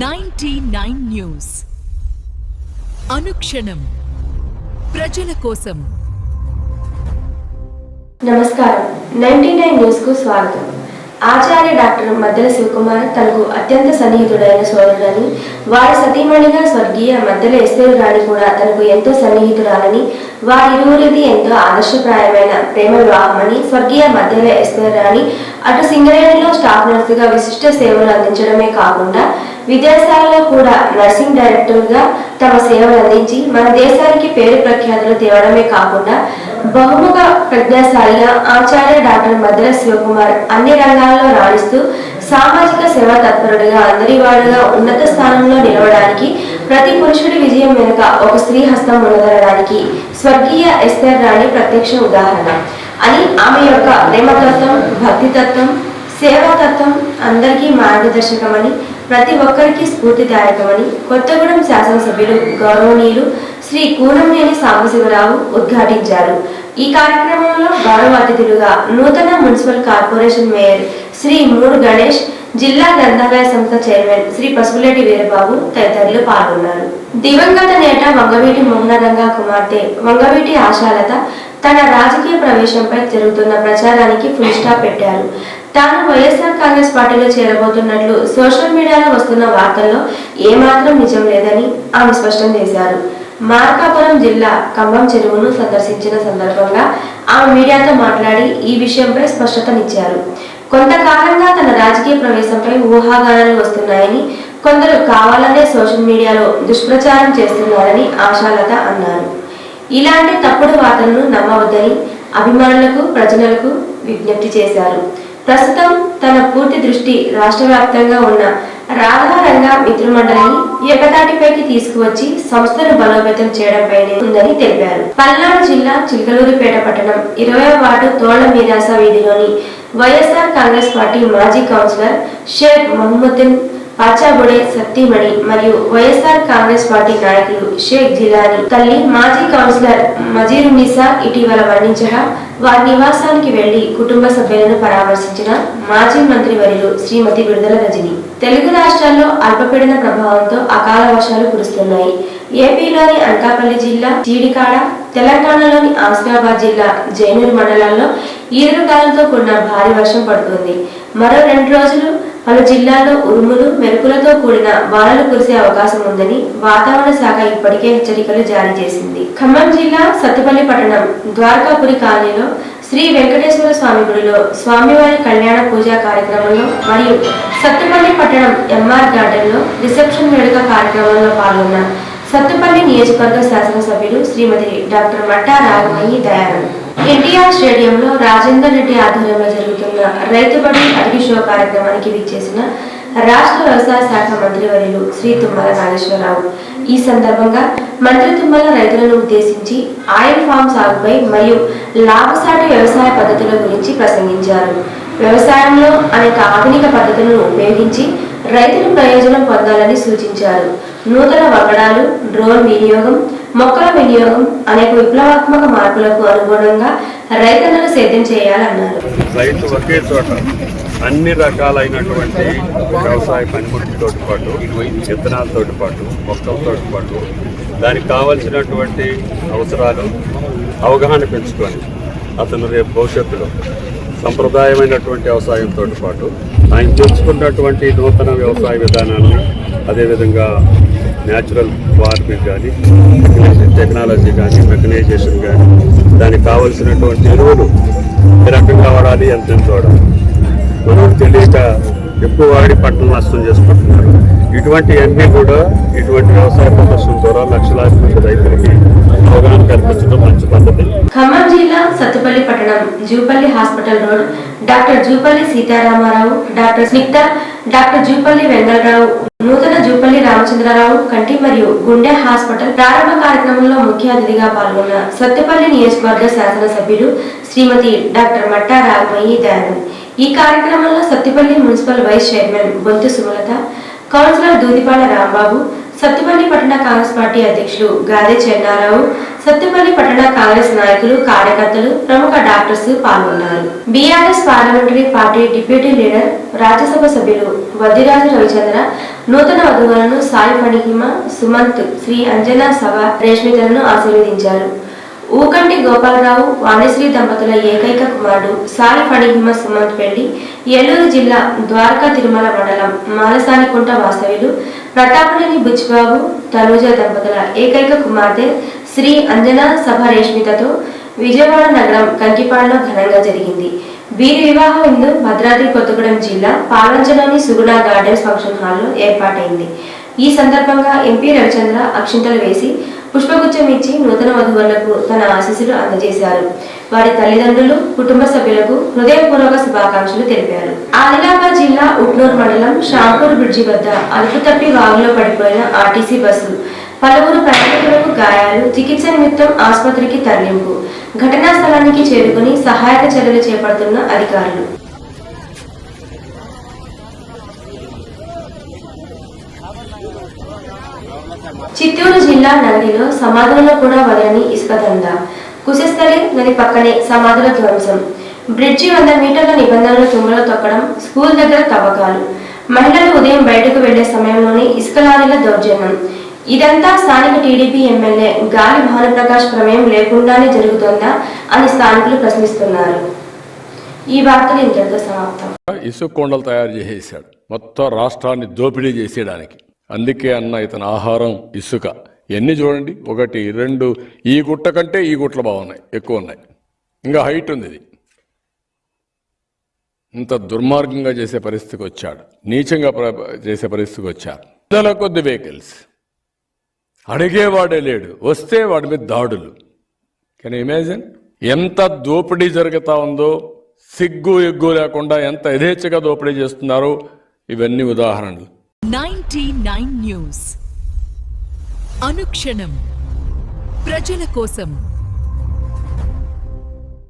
99 news అనుక్షణం ప్రజల కోసం. నమస్కారం. 99 న్యూస్ కు స్వాగతం. ఆచార్య డాక్టర్ మద్దెల శివకుమార్ తనకు అత్యంత సన్నిహితుడైన సోదరుడని, వారి సతీమణిగా స్వర్గీయ మద్దెల ఎస్తేరు రాణి కూడా తనకు ఎంతో సన్నిహితురాలని, వారిరువురిది ఎంతో ఆదర్శప్రాయమైన ప్రేమ వివాహమని, స్వర్గీయ మద్దెల ఎస్తేరు రాణి అటు సింగరేణిలో స్టాఫ్ నర్సుగా విశిష్ట సేవలు అందించడమే కాకుండా విదేశాలలో కూడా నర్సింగ్ డైరెక్టర్గా తమ సేవలు అందించి మన దేశానికి పేరు ప్రఖ్యాతులు తేవడమే కాకుండా బహుముఖ ప్రజ్ఞాశాలిగా ఆచార్య డాక్టర్ మద్దెల శివకుమార్ అన్ని రంగాల్లో రాణిస్తూ సామాజిక సేవా తత్పరుడిగా అందరివాడుగా ఉన్నత స్థానంలో నిలవడానికి, ప్రతి పురుషుడి విజయం వెనుక ఒక స్త్రీ హస్తం ఉన్నదనడానికి స్వర్గీయ ఎస్తేరు రాణి ప్రత్యక్ష ఉదాహరణ అని, ఆమె యొక్క ప్రేమతత్వం, భక్తితత్వం, సేవాతత్వం అందరికీ మార్గదర్శకమని, ప్రతి ఒక్కరికి స్ఫూర్తిదాయకమని కొత్తగూడెం శాసనసభ్యులు గౌరవనీయులు శ్రీ కూనంనేని సాంబశివరావు ఉద్ఘాటించారు. ఈ కార్యక్రమంలో గౌరవ అతిథులుగా నూతన మున్సిపల్ కార్పొరేషన్ మేయర్ శ్రీ మూడు గణేష్, జిల్లా గ్రంథాలయ సంస్థ చైర్మన్ శ్రీ పసుపులేటి వీరబాబు తదితరులు పాల్గొన్నారు. దివంగత నేత వంగవీటి మోహనరంగ కుమార్తె వంగవీటి ఆశాలత తన రాజకీయ ప్రవేశంపై జరుగుతున్న ప్రచారానికి ఫుల్ స్టాప్ పెట్టారు. తాను వైఎస్ఆర్ కాంగ్రెస్ పార్టీలో చేరబోతున్నట్లు సోషల్ మీడియాలో వస్తున్న వార్తల్లో ఏమాత్రం నిజం లేదని ఆమె స్పష్టం చేశారు. మార్కాపురం జిల్లా కంభం చెరువును సందర్శించిన సందర్భంగా ఆమె మీడియాతో మాట్లాడి ఈ విషయంపై స్పష్టతనిచ్చారు. కొంతకాలంగా తన రాజకీయ ప్రవేశంపై ఊహాగానాలు వస్తున్నాయని, కొందరు కావాలనే సోషల్ మీడియాలో దుష్ప్రచారం చేస్తున్నారని ఆశాలత అన్నారు. ఇలాంటి తప్పుడు వార్తలను నమ్మవద్దని అభిమానులకు, ప్రజలకు విజ్ఞప్తి చేశారు. ప్రస్తుతం తన పూర్తి దృష్టి రాష్ట్ర వ్యాప్తంగా ఉన్న రాధారంగ మిత్రమండలిని ఏకతాటిపైకి తీసుకువచ్చి సంస్థను బలోపేతం చేయడంపైనే ఉందని తెలిపారు. పల్నాడు జిల్లా చిలకలూరిపేట పట్టణం 20వ వార్డు తోళ్ల మీరాస వీధిలోని వైఎస్ఆర్ కాంగ్రెస్ పార్టీ మాజీ కౌన్సిలర్ షేక్ మహమ్మద్దీన్ పాచాబుడే సత్తిమణి మరియు వైఎస్ఆర్ కాంగ్రెస్ పార్టీ నాయకులు షేక్ జిలానీ తల్లి మాజీ కౌన్సిలర్ మజీరునిసా ఇటీవల మరణించగా వారి నివాసానికి వెళ్లి కుటుంబ సభ్యులను పరామర్శించిన మాజీ మంత్రి వర్యులు శ్రీమతి విడుదల రజని. తెలుగు రాష్ట్రాల్లో అల్పపీడన ప్రభావంతో అకాల వర్షాలు కురుస్తున్నాయి. ఏపీలోని అనకాపల్లి జిల్లా చీడికాడ, తెలంగాణలోని ఆసిఫాబాద్ జిల్లా జైనూరు మండలాల్లో ఈదురుగాలులతో కూడిన భారీ వర్షం పడుతుంది. మరో 2 రోజులు పలు జిల్లాల్లో ఉరుములు, మెరుపులతో కూడిన వానలు కురిసే అవకాశం ఉందని వాతావరణ శాఖ ఇప్పటికే హెచ్చరికలు జారీ చేసింది. ఖమ్మం జిల్లా సత్తుపల్లి పట్టణం ద్వారకాపురి కాలనీలో శ్రీ వెంకటేశ్వర స్వామి గుడిలో స్వామివారి కళ్యాణ పూజా కార్యక్రమంలో మరియు సత్తుపల్లి పట్టణం ఎంఆర్ గార్డెన్లో రిసెప్షన్ వేడుక కార్యక్రమంలో పాల్గొన్న సత్తుపల్లి నియోజకవర్గ శాసనసభ్యులు శ్రీమతి డాక్టర్ మట్టా రాగమయ్యి దయానంద్. ఎన్టీఆర్ స్టేడియంలో రాజేందర్ రెడ్డి ఆధ్వర్యంలో జరుగుతున్న రైతుబడి అరటి షో కార్యక్రమానికి విచ్చేసిన రాష్ట్ర వ్యవసాయ శాఖ మంత్రి వర్యులు శ్రీ తుమ్మల నాగేశ్వరరావు. ఈ సందర్భంగా మంత్రి తుమ్మల రైతులను ఉద్దేశించి ఆయిల్ ఫామ్ సాగుపై మరియు లాభసాటి వ్యవసాయ పద్ధతుల గురించి ప్రసంగించారు. వ్యవసాయంలో అనేక ఆధునిక పద్ధతులను ఉపయోగించి రైతులు ప్రయోజనం పొందాలని సూచించారు. నూతన వంగడాలు, డ్రోన్ వినియోగం, మొక్కల వినియోగం అనేక విప్లవాత్మక మార్పులకు అనుగుణంగా రైతన్నలు సేద్యం చేయాలన్నారు. రైతు ఒకే చోట అన్ని రకాలైనటువంటి వ్యవసాయ పనిముట్లతో పాటు, విత్తనాలతో పాటు, మొక్కలతో పాటు దానికి కావలసినటువంటి అవసరాలు అవగాహన పెంచుకొని అతను రేపు భవిష్యత్తులో సంప్రదాయమైనటువంటి వ్యవసాయంతో పాటు ఆయన తెలుసుకున్నటువంటి నూతన వ్యవసాయ విధానాన్ని, అదేవిధంగా న్యాచురల్ ఫార్మింగ్ కానీ, టెక్నాలజీ కానీ, మెకనైజేషన్ కానీ, దానికి కావలసినటువంటి ఎరువులు ఏ రకంగా వాడాలి, ఎంత వాడాలి, మనం తెలియక ఎక్కువ వాడి పంటలు నష్టం చేసుకుంటున్నారు. ఇటువంటివన్నీ కూడా ఇటువంటి వ్యవసాయ ప్రదర్శన ద్వారా లక్షలాది మంది రైతులకి అవగాహన కల్పించడం మంచి పద్ధతి. ఖమ్మం జిల్లా సత్తుపల్లి పట్టణం Jupalli hospital road doctor Jupalli Seetharamarao, doctor Snigdha, doctor Jupalli Vengalarao, నూతన జూపల్లి రామచంద్రరావు కంటి మరియు గుండె హాస్పిటల్ ప్రారంభ కార్యక్రమంలో ముఖ్య అతిథిగా పాల్గొన్న సత్తుపల్లి నియోజకవర్గ శాసనసభ్యులు శ్రీమతి డాక్టర్ మట్టా రాగమయ్యి దయానంద్. ఈ కార్యక్రమంలో Sathupalli municipal vice chairman Bonthu Sumalatha, councillor Doodipala Rambabu, Sathupalli పట్టణ కాంగ్రెస్ పార్టీ అధ్యక్షులు గాదే చెన్నారావు, సత్తుపల్లి పట్టణ కాంగ్రెస్ నాయకులు, కార్యకర్తలు, ప్రముఖ డాక్టర్స్ పాల్గొన్నారు. BRS parliamentary party deputy leader, Rajya Sabha సభ్యులు వద్దిరాజు రవిచంద్ర నూతన వధువులను సాయి ఫణిహిమ, సుమంత్, శ్రీ అంజనా సభ రేష్మితలను ఆశీర్వదించారు. ఊకంటి గోపాలరావు, వాణిశ్రీ దంపతుల ఏకైక కుమారుడు సాయి ఫణిహిమ సుమంత్ పెళ్లి ఏలూరు జిల్లా ద్వారకా తిరుమల మండలం మాలసానికుంట వాస్తవ్యులు ప్రతాపనేని బుచ్చిబాబు, తనూజ దంపతుల ఏకైక కుమార్తె శ్రీ అంజనా సభ రేష్మితతో విజయవాడ నగరం కంకిపాడులో ఘనంగా జరిగింది. వీరి వివాహం ఇందు భద్రాద్రి కొత్తగూడెం జిల్లా పాలంచలోని సుగుణ గార్డెన్స్ ఫంక్షన్ హాల్లో ఏర్పాటైంది. ఈ సందర్భంగా ఎంపీ రవిచంద్ర అక్షింతలు వేసి పుష్పగుచ్చం ఇచ్చి నూతన వధువులకు తన ఆశీస్సులు అందజేశారు. వారి తల్లిదండ్రులు, కుటుంబ సభ్యులకు హృదయపూర్వక శుభాకాంక్షలు తెలిపారు. ఆదిలాబాద్ జిల్లా ఉట్నూరు మండలం షాంపూర్ బ్రిడ్జి వద్ద అదుపు తప్పి వాగులో పడిపోయిన ఆర్టీసీ బస్సు, పలువురు ప్రయాణికులకు గాయాలు, చికిత్స నిమిత్తం ఆసుపత్రికి తరలింపు. ఘటనా స్థలానికి చేరుకుని సహాయక చర్యలు చేపడుతున్న అధికారులు. చిత్తూరు జిల్లా నగరిలో సమాధులలో కూడా వదలని ఇసుక దందా. కుశస్థలి నది పక్కనే సమాధుల ధ్వంసం. బ్రిడ్జి 100 మీటర్ల నిబంధనలు తుమ్మలో తొక్కడం, స్కూల్ దగ్గర తవ్వకాలు, మహిళలు ఉదయం బయటకు వెళ్లే సమయంలోనే ఇసుక లారీల దౌర్జన్యం. ఇదంతా స్థానిక టీడీపీ ఎమ్మెల్యే గాలి భానుప్రకాష్ ప్రమేయం లేకుండానే జరుగుతుందా అని స్థానికులు ప్రశ్నిస్తున్నారు. ఈ వార్తలు ఇంతటితో సమాప్తం. ఇసుక కొండలు తయారు చేసేసాడు, మొత్తం రాష్ట్రాన్ని దోపిడీ చేసేయడానికి. అందుకే అన్న ఇతని ఆహారం ఇసుక. ఎన్ని చూడండి, 1, 2, ఈ గుట్ట కంటే ఈ గుట్టలు బాగున్నాయి, ఎక్కువ ఉన్నాయి, ఇంకా హైట్ ఉంది. ఇది ఇంత దుర్మార్గంగా చేసే పరిస్థితికి వచ్చాడు, నీచంగా చేసే పరిస్థితికి వచ్చారు. వందల కొద్ది వెహికల్స్, అడిగేవాడే లేడు, వస్తే వాడి మీద దాడులు. కెన్ ఇమాజిన్ ఎంత దోపిడీ జరుగుతూ ఉందో, సిగ్గు ఎగ్గు లేకుండా ఎంత యథేచ్ఛగా దోపిడీ చేస్తున్నారో. ఇవన్నీ ఉదాహరణలు. 99 న్యూస్ అనుక్షణం ప్రజల కోసం.